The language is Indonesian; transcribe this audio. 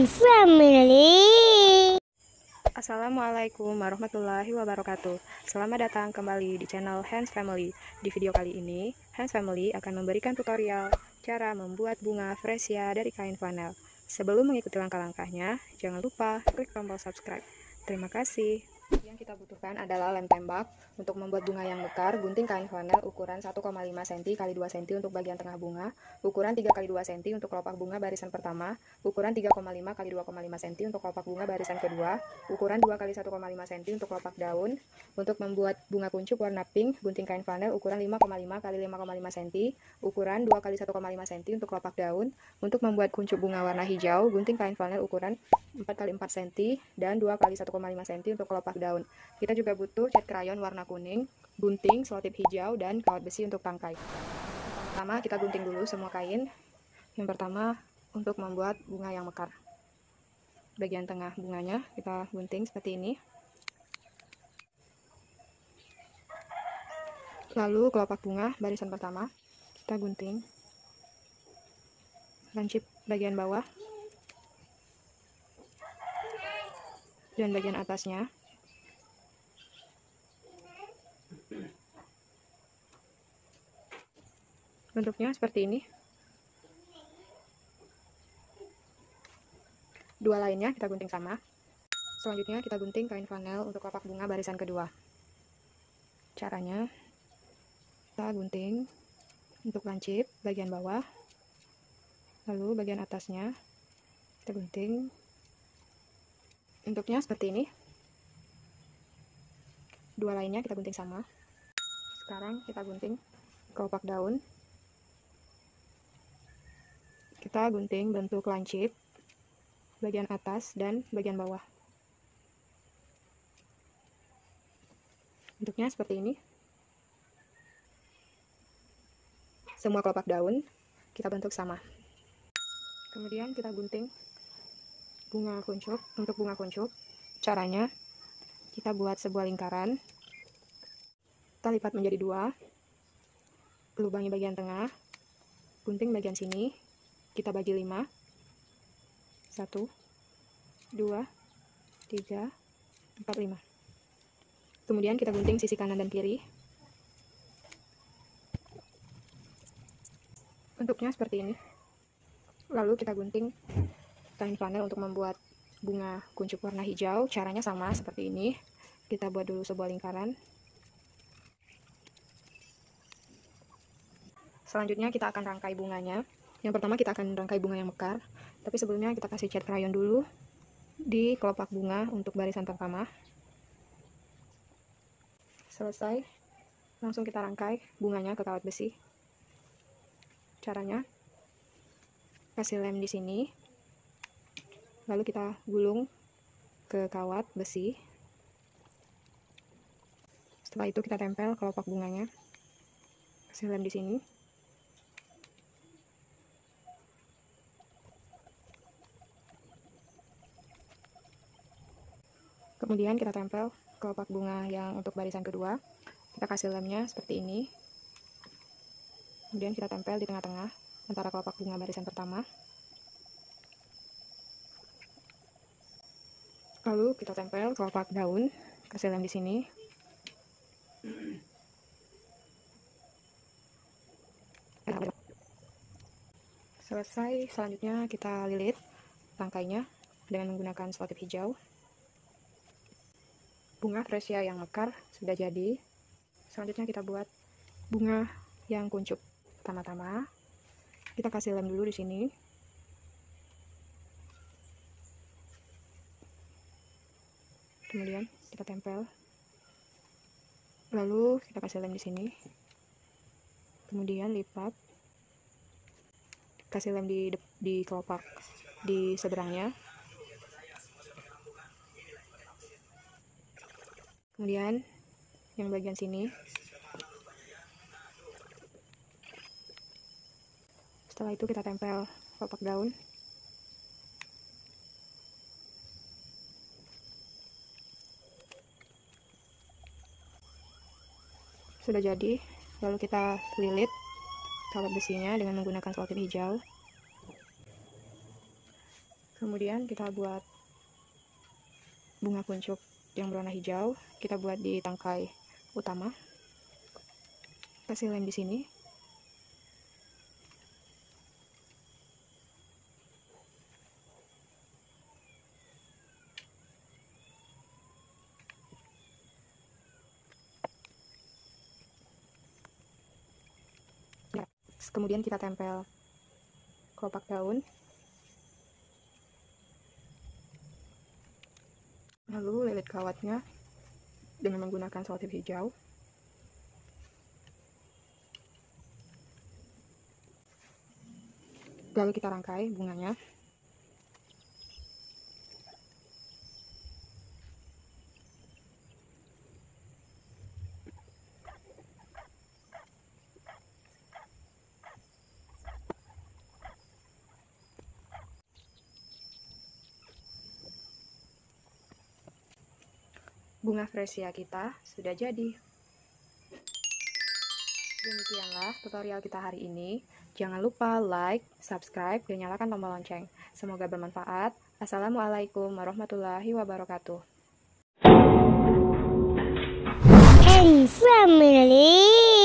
and family. Assalamualaikum warahmatullahi wabarakatuh. Selamat datang kembali di channel Hands Family. Di video kali ini, Hands Family akan memberikan tutorial cara membuat bunga fresia dari kain flanel. Sebelum mengikuti langkah-langkahnya, jangan lupa klik tombol subscribe. Terima kasih. Yang kita butuhkan adalah lem tembak. Untuk membuat bunga yang mekar, gunting kain flanel ukuran 1,5 cm x 2 cm untuk bagian tengah bunga, ukuran 3 x 2 cm untuk kelopak bunga barisan pertama, ukuran 3,5 x 2,5 cm untuk kelopak bunga barisan kedua, ukuran 2 x 1,5 cm untuk kelopak daun. Untuk membuat bunga kuncup warna pink, gunting kain flanel ukuran 5,5 x 5,5 cm, ukuran 2 x 1,5 cm untuk kelopak daun. Untuk membuat kuncup bunga warna hijau, gunting kain flanel ukuran 4 x 4 cm dan 2 x 1,5 cm untuk kelopak daun. Kita juga butuh cat krayon warna kuning, gunting, selotip hijau, dan kawat besi untuk tangkai. Pertama, kita gunting dulu semua kain. Yang pertama, untuk membuat bunga yang mekar. Bagian tengah bunganya kita gunting seperti ini. Lalu kelopak bunga barisan pertama kita gunting. Lancip bagian bawah dan bagian atasnya. Bentuknya seperti ini. Dua lainnya kita gunting sama. Selanjutnya kita gunting kain flanel untuk kelopak bunga barisan kedua. Caranya, kita gunting untuk lancip bagian bawah, lalu bagian atasnya kita gunting. Bentuknya seperti ini. Dua lainnya kita gunting sama. Sekarang kita gunting kelopak daun. Kita gunting bentuk lancip bagian atas dan bagian bawah. Bentuknya seperti ini. Semua kelopak daun kita bentuk sama. Kemudian kita gunting bunga kuncup. Untuk bunga kuncup, caranya kita buat sebuah lingkaran. Kita lipat menjadi dua. Lubangi bagian tengah. Gunting bagian sini. Kita bagi 5. 1, 2, 3, 4, 5. Kemudian kita gunting sisi kanan dan kiri. Bentuknya seperti ini. Lalu kita gunting kain flanel untuk membuat bunga kuncup warna hijau. Caranya sama seperti ini. Kita buat dulu sebuah lingkaran. Selanjutnya kita akan rangkai bunganya. Yang pertama kita akan rangkai bunga yang mekar. Tapi sebelumnya kita kasih cat krayon dulu di kelopak bunga untuk barisan pertama. Selesai, langsung kita rangkai bunganya ke kawat besi. Caranya, kasih lem di sini, lalu kita gulung ke kawat besi. Setelah itu kita tempel kelopak bunganya, kasih lem di sini. Kemudian kita tempel kelopak bunga yang untuk barisan kedua. Kita kasih lemnya seperti ini. Kemudian kita tempel di tengah-tengah antara kelopak bunga barisan pertama. Lalu kita tempel kelopak daun, kasih lem di sini. Selesai, selanjutnya kita lilit tangkainya dengan menggunakan selotip hijau. Bunga fresia yang mekar sudah jadi. Selanjutnya kita buat bunga yang kuncup. Pertama-tama kita kasih lem dulu di sini. Kemudian kita tempel. Lalu kita kasih lem di sini. Kemudian lipat. Kasih lem di kelopak di seberangnya. Kemudian yang bagian sini. Setelah itu kita tempel kelopak daun. Sudah jadi, lalu kita lilit kawat besinya dengan menggunakan selotip hijau. Kemudian kita buat bunga kuncup yang berwarna hijau, kita buat di tangkai utama. Kasih lem di sini. Ya, kemudian kita tempel kelopak daun. Lalu lilit kawatnya dengan menggunakan selotip hijau. Lalu kita rangkai bunganya. Bunga fresia kita sudah jadi. Demikianlah tutorial kita hari ini. Jangan lupa like, subscribe, dan nyalakan tombol lonceng. Semoga bermanfaat. Assalamualaikum warahmatullahi wabarakatuh. And family.